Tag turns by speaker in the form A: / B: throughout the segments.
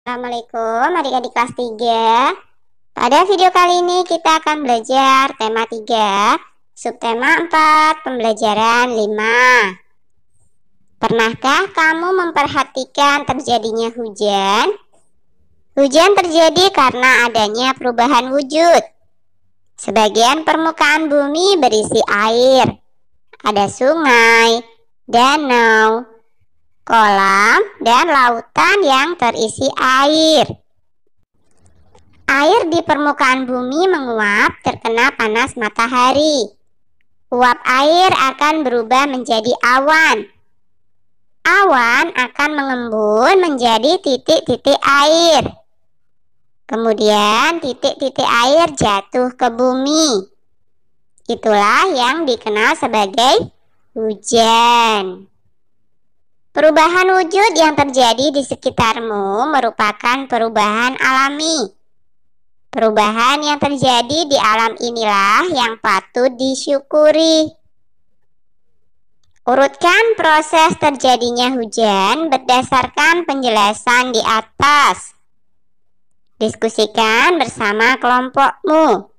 A: Assalamualaikum adik-adik kelas 3. Pada video kali ini kita akan belajar tema 3, subtema 4, pembelajaran 5. Pernahkah kamu memperhatikan terjadinya hujan? Hujan terjadi karena adanya perubahan wujud. Sebagian permukaan bumi berisi air. Ada sungai, danau, kolam, dan lautan yang terisi air. Air di permukaan bumi menguap terkena panas matahari. Uap air akan berubah menjadi awan. Awan akan mengembun menjadi titik-titik air. Kemudian titik-titik air jatuh ke bumi. Itulah yang dikenal sebagai hujan. Perubahan wujud yang terjadi di sekitarmu merupakan perubahan alami. Perubahan yang terjadi di alam inilah yang patut disyukuri. Urutkan proses terjadinya hujan berdasarkan penjelasan di atas. Diskusikan bersama kelompokmu.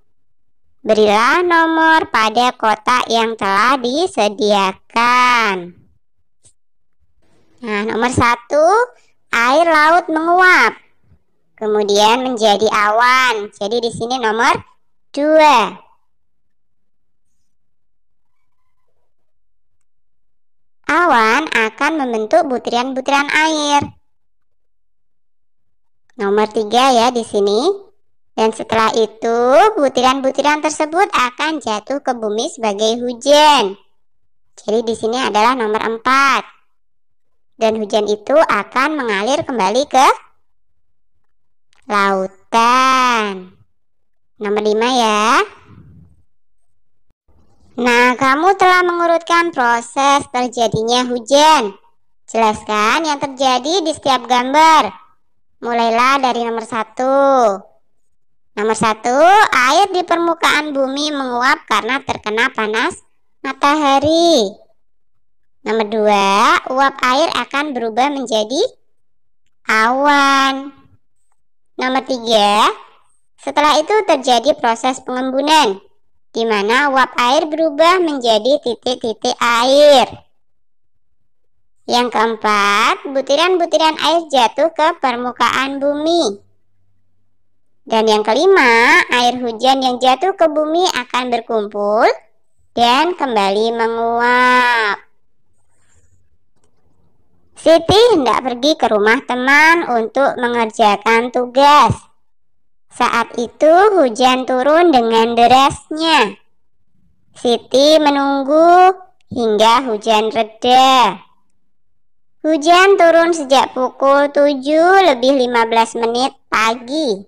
A: Berilah nomor pada kotak yang telah disediakan. Nah, nomor 1, air laut menguap, kemudian menjadi awan. Jadi di sini nomor 2. Awan akan membentuk butiran-butiran air. Nomor 3 ya di sini. Dan setelah itu, butiran-butiran tersebut akan jatuh ke bumi sebagai hujan. Jadi di sini adalah nomor 4. Dan hujan itu akan mengalir kembali ke lautan. Nomor 5 ya. Nah, kamu telah mengurutkan proses terjadinya hujan. Jelaskan yang terjadi di setiap gambar. Mulailah dari nomor 1. Nomor 1, air di permukaan bumi menguap karena terkena panas matahari. Nomor 2, uap air akan berubah menjadi awan. Nomor 3, setelah itu terjadi proses pengembunan, di mana uap air berubah menjadi titik-titik air. Yang keempat, butiran-butiran air jatuh ke permukaan bumi. Dan yang kelima, air hujan yang jatuh ke bumi akan berkumpul dan kembali menguap. Siti hendak pergi ke rumah teman untuk mengerjakan tugas. Saat itu hujan turun dengan derasnya. Siti menunggu hingga hujan reda. Hujan turun sejak pukul 7:15 pagi.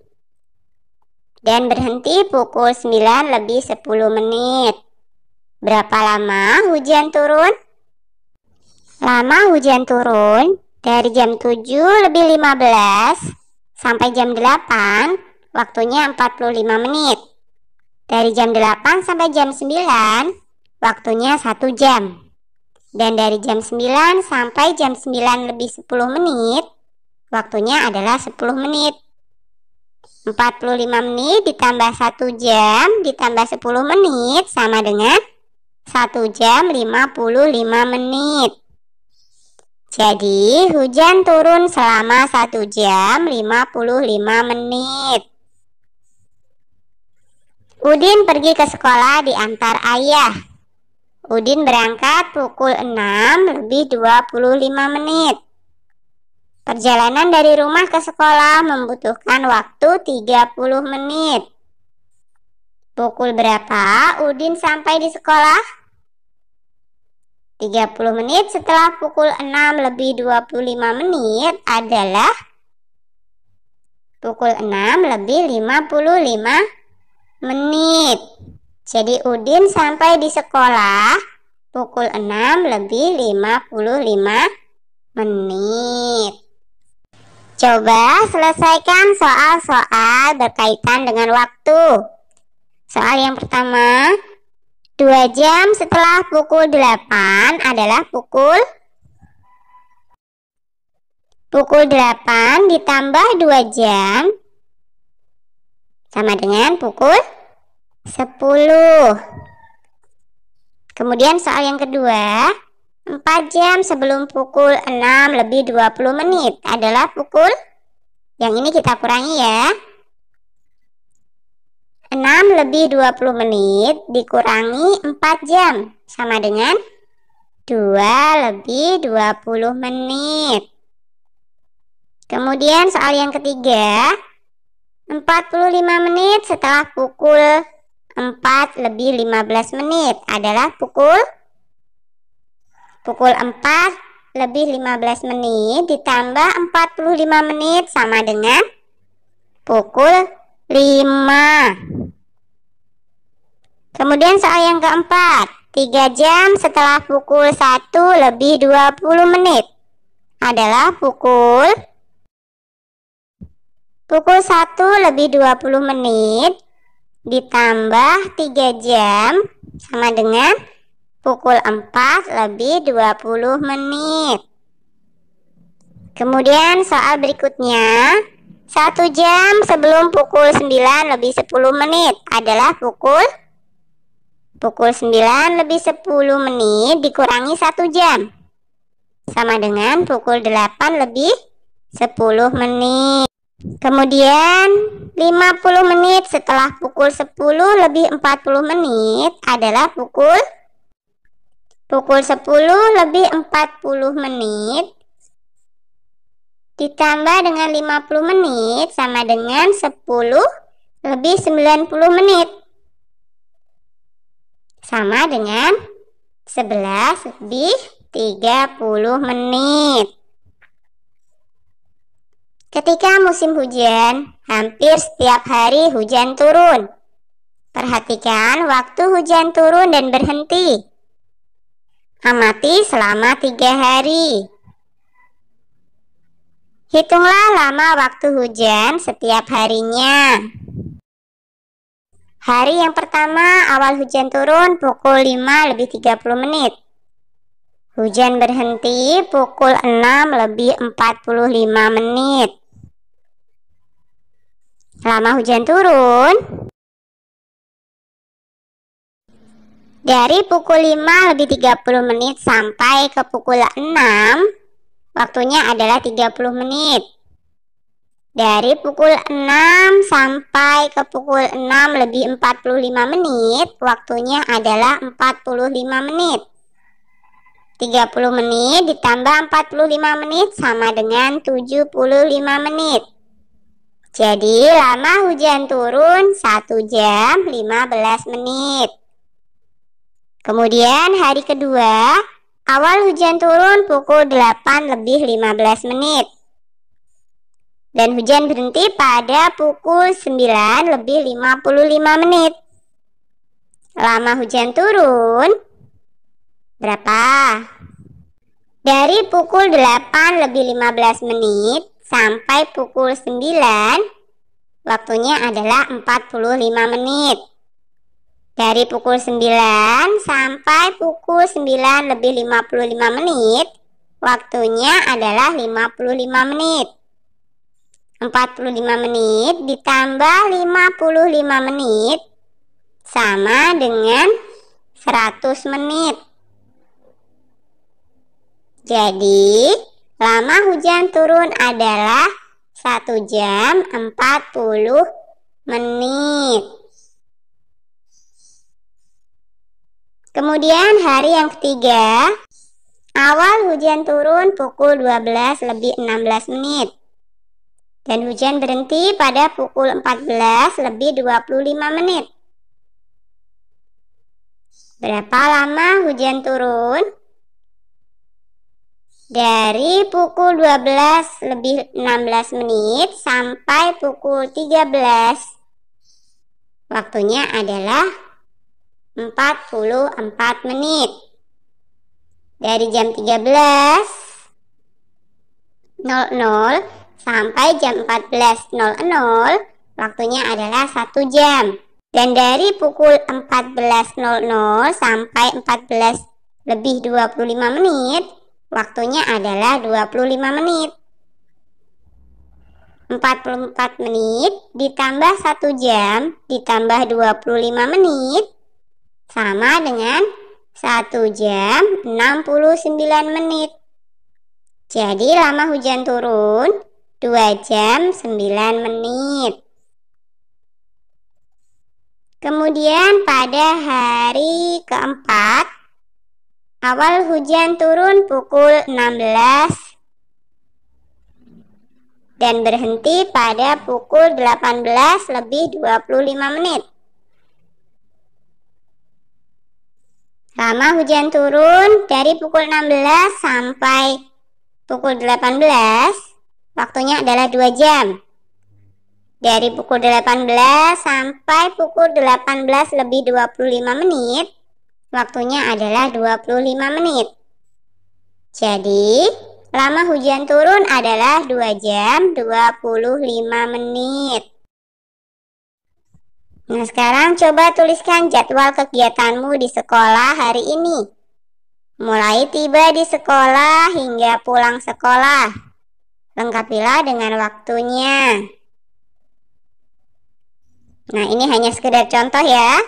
A: Dan berhenti pukul 9:10. Berapa lama hujan turun? Lama hujan turun dari jam 7:15 sampai jam 8, waktunya 45 menit. Dari jam 8 sampai jam 9, waktunya 1 jam. Dan dari jam 9 sampai jam 9:10, waktunya adalah 10 menit. 45 menit ditambah 1 jam ditambah 10 menit sama dengan 1 jam 55 menit. Jadi, hujan turun selama 1 jam 55 menit. Udin pergi ke sekolah diantar ayah. Udin berangkat pukul 6:25 menit. Perjalanan dari rumah ke sekolah membutuhkan waktu 30 menit. Pukul berapa Udin sampai di sekolah? 30 menit setelah pukul 6:25 menit adalah pukul 6:55 menit. Jadi Udin sampai di sekolah pukul 6:55 menit. Coba selesaikan soal-soal berkaitan dengan waktu. Soal yang pertama, 2 jam setelah pukul 8 adalah pukul Pukul 8 ditambah 2 jam sama dengan pukul 10. Kemudian soal yang kedua, 4 jam sebelum pukul 6 lebih 20 menit adalah pukul, yang ini kita kurangi ya. 6 lebih 20 menit dikurangi 4 jam sama dengan 2 lebih 20 menit. Kemudian soal yang ketiga, 45 menit setelah pukul 4 lebih 15 menit adalah pukul 4 lebih 15 menit ditambah 45 menit sama dengan pukul 5. Kemudian soal yang keempat, 3 jam setelah pukul 1 lebih 20 menit adalah pukul 1 lebih 20 menit ditambah 3 jam sama dengan pukul 4 lebih 20 menit. Kemudian soal berikutnya, 1 jam sebelum pukul 9 lebih 10 menit adalah pukul 9 lebih 10 menit dikurangi 1 jam sama dengan pukul 8 lebih 10 menit. Kemudian 50 menit setelah pukul 10 lebih 40 menit adalah pukul 10 lebih 40 menit ditambah dengan 50 menit sama dengan 10 lebih 90 menit sama dengan 11 lebih 30 menit. Ketika musim hujan, hampir setiap hari hujan turun. Perhatikan waktu hujan turun dan berhenti. Amati selama 3 hari. Hitunglah lama waktu hujan setiap harinya. Hari yang pertama awal hujan turun pukul 5 lebih 30 menit. Hujan berhenti pukul 6 lebih 45 menit. Lama hujan turun dari pukul 5 lebih 30 menit sampai ke pukul 6, waktunya adalah 30 menit. Dari pukul 6 sampai ke pukul 6 lebih 45 menit, waktunya adalah 45 menit. 30 menit ditambah 45 menit sama dengan 75 menit. Jadi lama hujan turun 1 jam 15 menit. Kemudian hari kedua, awal hujan turun pukul 8 lebih 15 menit. Dan hujan berhenti pada pukul 9 lebih 55 menit. Lama hujan turun berapa? Dari pukul 8 lebih 15 menit sampai pukul 9, waktunya adalah 45 menit. Dari pukul 9 sampai pukul 9 lebih 55 menit, waktunya adalah 55 menit. 45 menit ditambah 55 menit sama dengan 100 menit. Jadi, lama hujan turun adalah 1 jam 40 menit. Kemudian hari yang ketiga, awal hujan turun pukul 12 lebih 16 menit. Dan hujan berhenti pada pukul 14 lebih 25 menit. Berapa lama hujan turun? Dari pukul 12 lebih 16 menit sampai pukul 13. Waktunya adalah 44 menit. Dari jam 13.00 sampai jam 14.00, waktunya adalah 1 jam. Dan dari pukul 14.00 sampai 14 lebih 25 menit, waktunya adalah 25 menit. 44 menit ditambah 1 jam ditambah 25 menit sama dengan 1 jam 69 menit. Jadi lama hujan turun 2 jam 9 menit. Kemudian pada hari keempat, awal hujan turun pukul 16 dan berhenti pada pukul 18 lebih 25 menit. Lama hujan turun dari pukul 16 sampai pukul 18, waktunya adalah 2 jam. Dari pukul 18 sampai pukul 18 lebih 25 menit, waktunya adalah 25 menit. Jadi, lama hujan turun adalah 2 jam 25 menit. Nah, sekarang coba tuliskan jadwal kegiatanmu di sekolah hari ini. Mulai tiba di sekolah hingga pulang sekolah. Lengkapilah dengan waktunya. Nah, ini hanya sekedar contoh ya.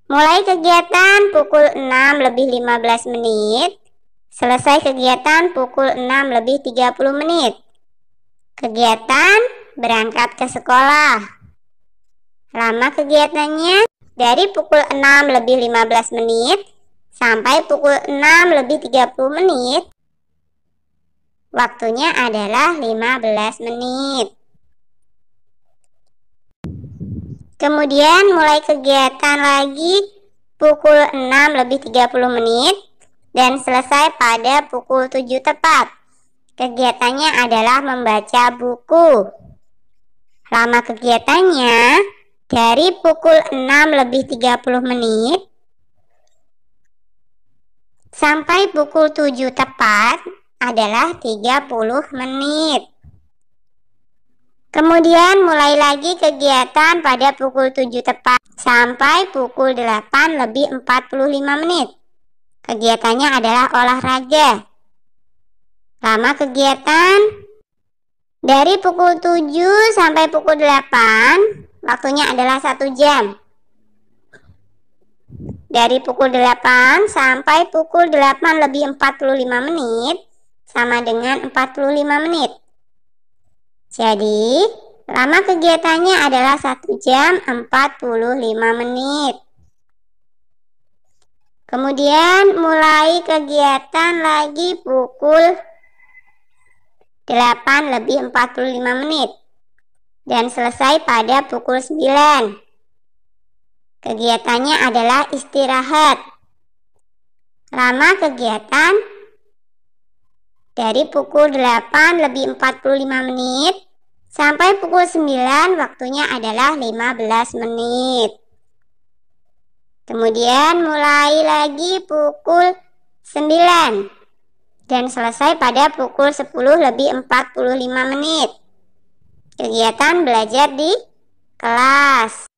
A: Mulai kegiatan pukul 6 lebih 15 menit. Selesai kegiatan pukul 6 lebih 30 menit. Kegiatan berangkat ke sekolah. Lama kegiatannya dari pukul 6 lebih 15 menit sampai pukul 6 lebih 30 menit. Waktunya adalah 15 menit. Kemudian mulai kegiatan lagi pukul 6 lebih 30 menit dan selesai pada pukul 7 tepat. Kegiatannya adalah membaca buku. Lama kegiatannya dari pukul 6 lebih 30 menit sampai pukul 7 tepat adalah 30 menit. Kemudian mulai lagi kegiatan pada pukul 7 tepat sampai pukul 8 lebih 45 menit. Kegiatannya adalah olahraga. Lama kegiatan dari pukul 7 sampai pukul 8, waktunya adalah 1 jam. Dari pukul 8 sampai pukul 8 lebih 45 menit sama dengan 45 menit. Jadi, lama kegiatannya adalah 1 jam 45 menit. Kemudian mulai kegiatan lagi pukul 8 lebih 45 menit dan selesai pada pukul 9. Kegiatannya adalah istirahat. Lama kegiatan dari pukul 8 lebih 45 menit sampai pukul 9, waktunya adalah 15 menit. Kemudian mulai lagi pukul 9 dan selesai pada pukul 10 lebih 45 menit. Kegiatan belajar di kelas.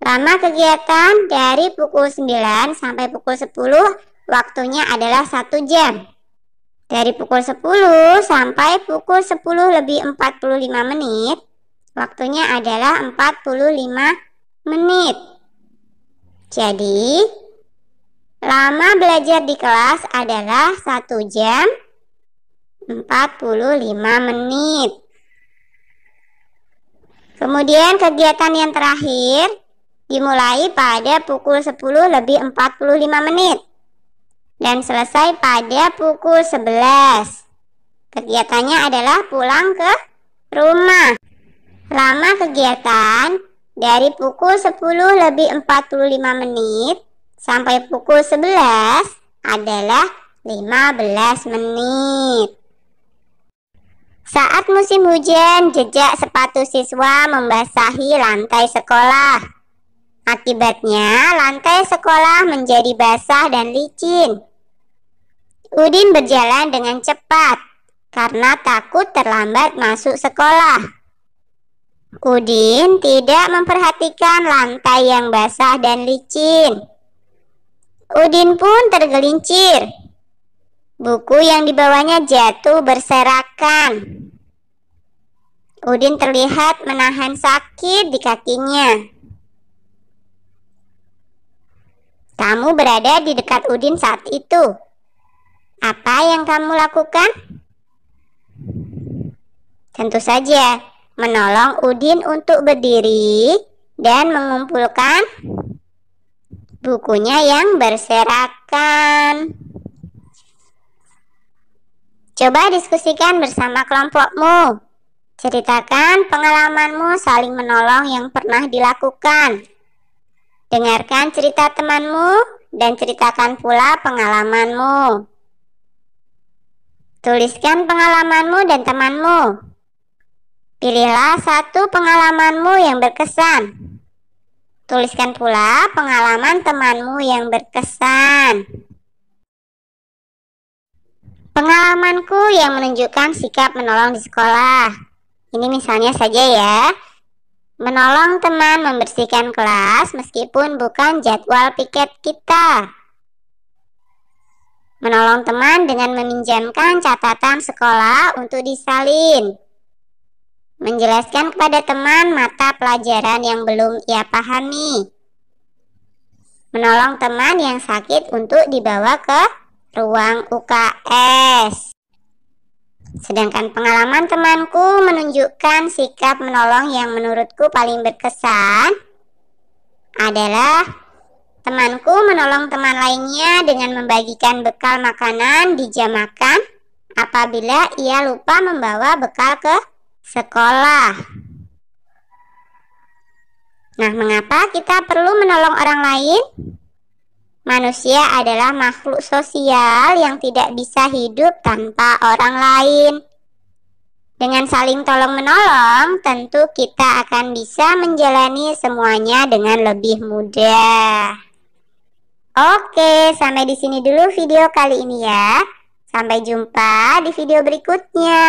A: Lama kegiatan dari pukul 9 sampai pukul 10, waktunya adalah 1 jam. Dari pukul 10 sampai pukul 10 lebih 45 menit, waktunya adalah 45 menit. Jadi, lama belajar di kelas adalah 1 jam 45 menit. Kemudian kegiatan yang terakhir dimulai pada pukul 10 lebih 45 menit. Dan selesai pada pukul 11. Kegiatannya adalah pulang ke rumah. Lama kegiatan dari pukul 10 lebih 45 menit sampai pukul 11 adalah 15 menit. Saat musim hujan, jejak sepatu siswa membasahi lantai sekolah. Akibatnya, lantai sekolah menjadi basah dan licin. Udin berjalan dengan cepat karena takut terlambat masuk sekolah. Udin tidak memperhatikan lantai yang basah dan licin. Udin pun tergelincir. Buku yang dibawanya jatuh berserakan. Udin terlihat menahan sakit di kakinya. Kamu berada di dekat Udin saat itu. Apa yang kamu lakukan? Tentu saja, menolong Udin untuk berdiri dan mengumpulkan bukunya yang berserakan. Coba diskusikan bersama kelompokmu. Ceritakan pengalamanmu saling menolong yang pernah dilakukan. Dengarkan cerita temanmu dan ceritakan pula pengalamanmu. Tuliskan pengalamanmu dan temanmu. Pilihlah satu pengalamanmu yang berkesan. Tuliskan pula pengalaman temanmu yang berkesan. Pengalamanku yang menunjukkan sikap menolong di sekolah. Ini misalnya saja ya. Menolong teman membersihkan kelas meskipun bukan jadwal piket kita. Menolong teman dengan meminjamkan catatan sekolah untuk disalin. Menjelaskan kepada teman mata pelajaran yang belum ia pahami. Menolong teman yang sakit untuk dibawa ke ruang UKS. Sedangkan pengalaman temanku menunjukkan sikap menolong yang menurutku paling berkesan adalah temanku menolong teman lainnya dengan membagikan bekal makanan di jam makan apabila ia lupa membawa bekal ke sekolah. Nah, mengapa kita perlu menolong orang lain? Manusia adalah makhluk sosial yang tidak bisa hidup tanpa orang lain. Dengan saling tolong-menolong, tentu kita akan bisa menjalani semuanya dengan lebih mudah. Oke, sampai di sini dulu video kali ini ya. Sampai jumpa di video berikutnya.